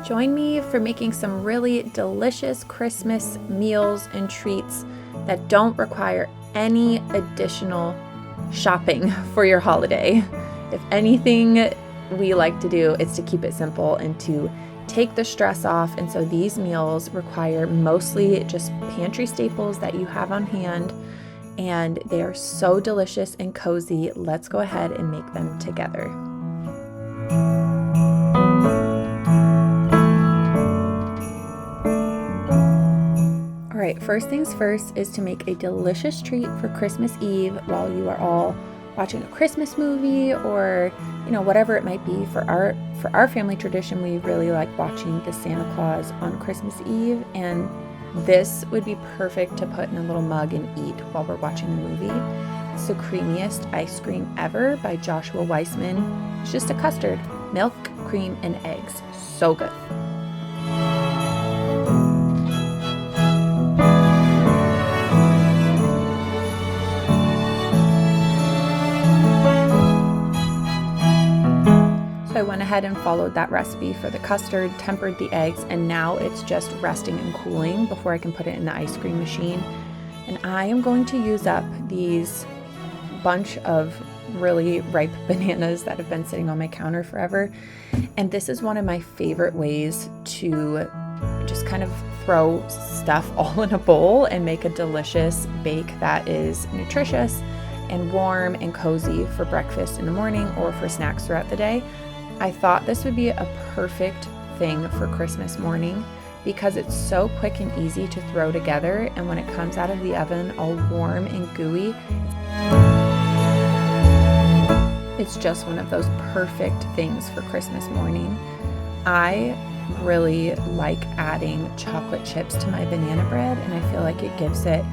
Join me for making some really delicious Christmas meals and treats that don't require any additional shopping for your holiday. If anything we like to do is to keep it simple and to take the stress off. And so these meals require mostly just pantry staples that you have on hand, and they are so delicious and cozy. Let's go ahead and make them together. All right, first things first is to make a delicious treat for Christmas Eve while you are all watching a Christmas movie, or whatever it might be. For our family tradition, we really like watching the Santa Claus on Christmas Eve, and this would be perfect to put in a little mug and eat while we're watching the movie. It's the creamiest ice cream ever by Joshua Weissman. It's just a custard, milk, cream, and eggs. So good. So I went ahead and followed that recipe for the custard, tempered the eggs, and now it's just resting and cooling before I can put it in the ice cream machine. And I am going to use up these bunch of really ripe bananas that have been sitting on my counter forever. And this is one of my favorite ways to just kind of throw stuff all in a bowl and make a delicious bake that is nutritious and warm and cozy for breakfast in the morning or for snacks throughout the day. I thought this would be a perfect thing for Christmas morning because it's so quick and easy to throw together, and when it comes out of the oven all warm and gooey, it's just one of those perfect things for Christmas morning. I really like adding chocolate chips to my banana bread, and I feel like it gives it,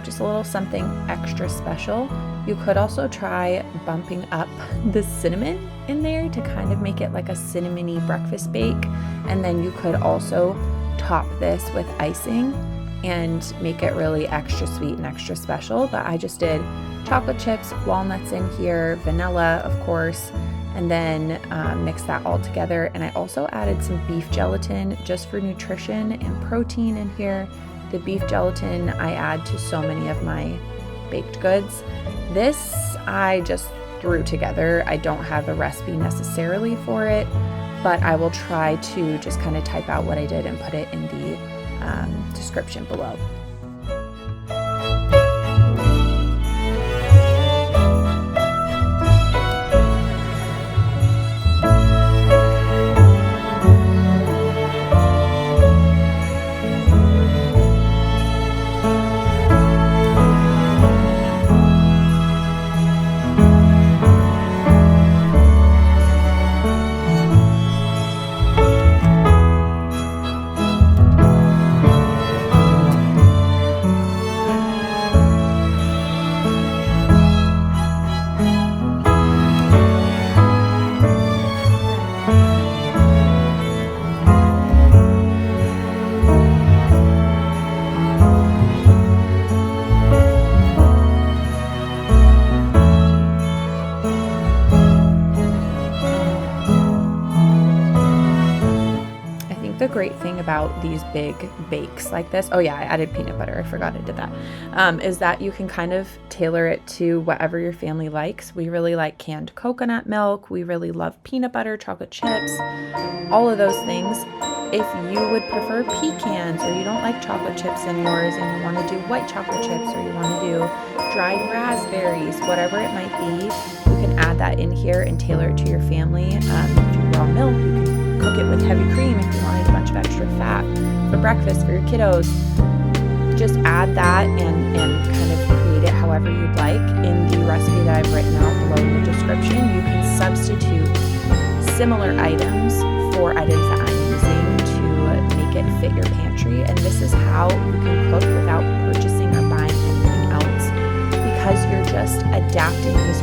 just a little something extra special. You could also try bumping up the cinnamon in there to kind of make it like a cinnamony breakfast bake. And then you could also top this with icing and make it really extra sweet and extra special. But I just did chocolate chips, walnuts in here, vanilla, of course, and then mix that all together. And I also added some beef gelatin just for nutrition and protein in here. The beef gelatin I add to so many of my baked goods. This I just threw together. I don't have a recipe necessarily for it, but I will try to just kind of type out what I did and put it in the description below. The great thing about these big bakes like this, I added peanut butter, I forgot I did that, is that you can kind of tailor it to whatever your family likes. We really like canned coconut milk, we really love peanut butter, chocolate chips, all of those things. If you would prefer pecans, or you don't like chocolate chips in yours and you want to do white chocolate chips, or you want to do dried raspberries, whatever it might be, you can add that in here and tailor it to your family. You can do raw milk, you can cook it with heavy cream if you wanted a bunch of extra fat for breakfast for your kiddos. Just add that and kind of create it however you'd like. In the recipe that I've written out below in the description, you can substitute similar items for items that I'm using to make it fit your pantry. And this is how you can cook without purchasing or buying anything else, because you're just adapting these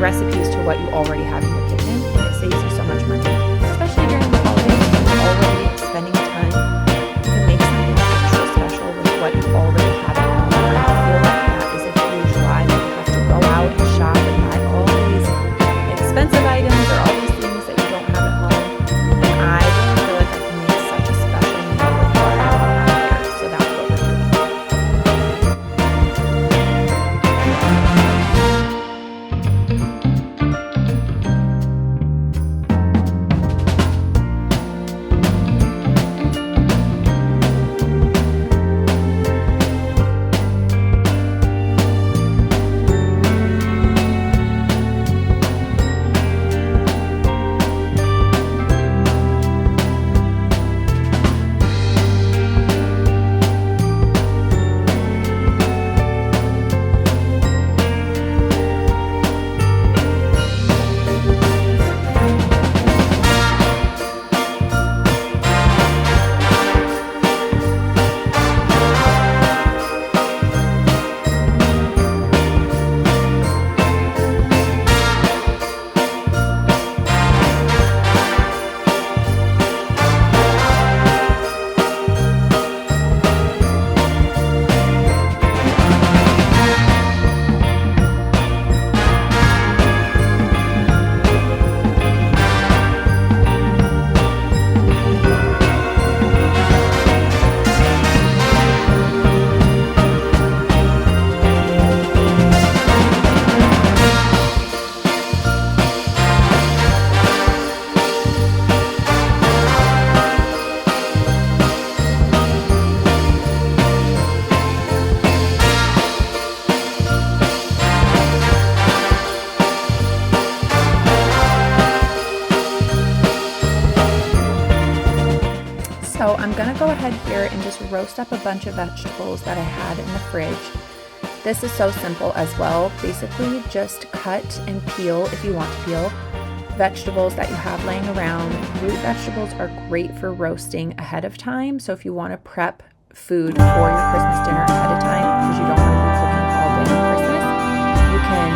recipes to what you already have in your kitchen, and it saves you so much money, especially during the holidays when you're already spending time. You can make something extra special with what you already have at home. I feel like that is a huge lie, that you have to go out and shop and buy all these expensive items or all these things that you don't have at home. And I really feel like I can So I'm gonna go ahead here and just roast up a bunch of vegetables that I had in the fridge. This is so simple as well. Basically just cut and peel, if you want to peel, vegetables that you have laying around. Root vegetables are great for roasting ahead of time. So if you want to prep food for your Christmas dinner ahead of time, because you don't want to be cooking all day on Christmas, you can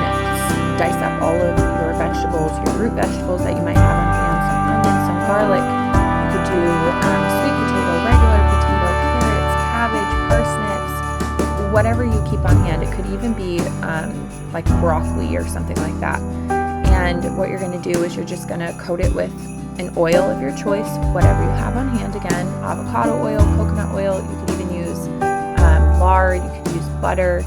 dice up all of your vegetables, your root vegetables that you might have on hand, some onions, some garlic. You could do sweet potato, regular potato, carrots, cabbage, parsnips, whatever you keep on hand. It could even be like broccoli or something like that. And what you're going to do is you're just going to coat it with an oil of your choice, whatever you have on hand. Again, avocado oil, coconut oil. You could even use lard. You could use butter.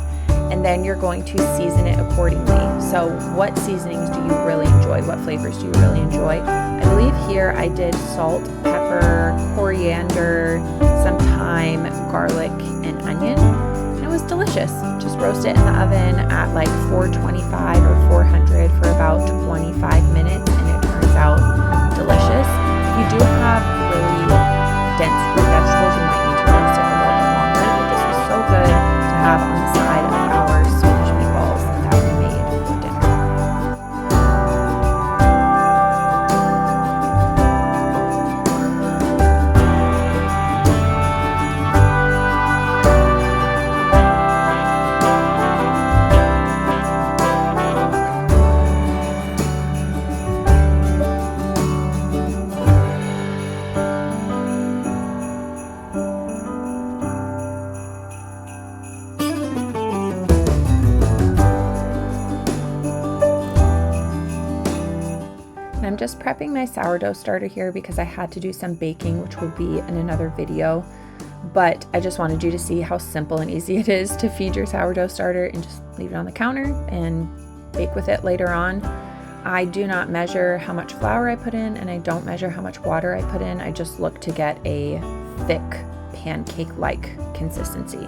And then you're going to season it accordingly. So what seasonings do you really enjoy? What flavors do you really enjoy? I believe here I did salt, pepper, coriander, some thyme, garlic, and onion. It was delicious. Just roast it in the oven at like 425 or 400 for about 25 minutes, and it turns out delicious. If you do have really dense root vegetables, you might need to roast it a little bit longer, but this was so good to have on the side of our Swedish meatballs that we made for dinner. I'm just prepping my sourdough starter here because I had to do some baking, which will be in another video, but I just wanted you to see how simple and easy it is to feed your sourdough starter and just leave it on the counter and bake with it later on. I do not measure how much flour I put in, and I don't measure how much water I put in. I just look to get a thick pancake-like consistency.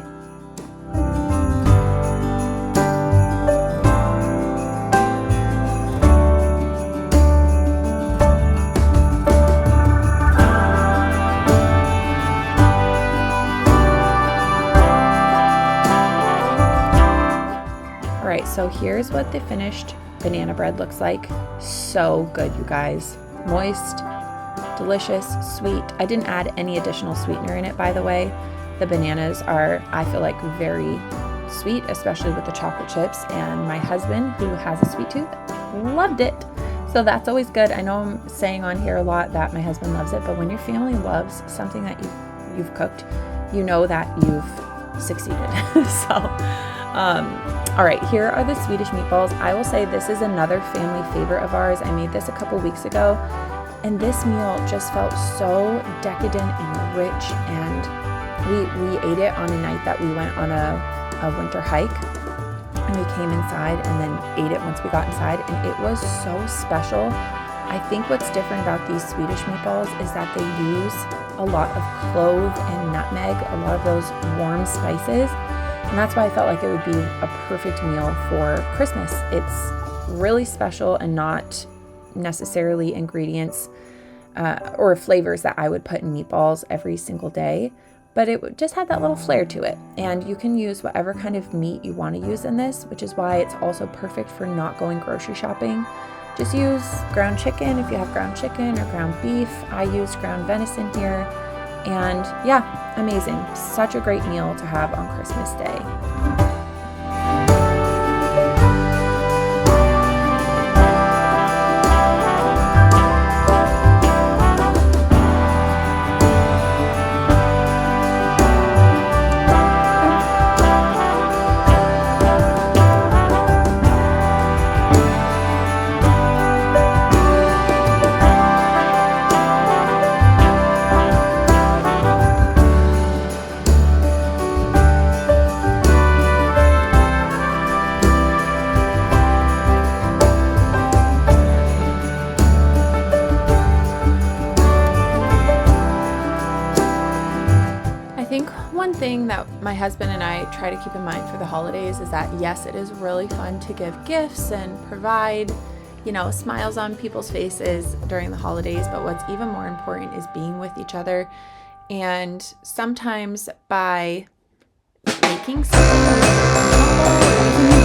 Alright, so here's what the finished banana bread looks like. So good, you guys. Moist, delicious, sweet. I didn't add any additional sweetener in it, by the way. The bananas are, I feel like, very sweet, especially with the chocolate chips. And my husband, who has a sweet tooth, loved it. So that's always good. I know I'm saying on here a lot that my husband loves it, but when your family loves something that you've cooked, you know that you've succeeded. All right, here are the Swedish meatballs. I will say this is another family favorite of ours. I made this a couple weeks ago, and this meal just felt so decadent and rich, and we ate it on a night that we went on a winter hike, and we came inside and then ate it once we got inside, and it was so special. I think what's different about these Swedish meatballs is that they use a lot of clove and nutmeg, a lot of those warm spices. And that's why I felt like it would be a perfect meal for Christmas. It's really special and not necessarily ingredients or flavors that I would put in meatballs every single day, but it just had that little flair to it. And you can use whatever kind of meat you want to use in this, which is why it's also perfect for not going grocery shopping. Just use ground chicken if you have ground chicken, or ground beef. I used ground venison here. And yeah, amazing. Such a great meal to have on Christmas Day. Thing that my husband and I try to keep in mind for the holidays is that, yes, it is really fun to give gifts and provide, smiles on people's faces during the holidays, but what's even more important is being with each other And sometimes by making something or using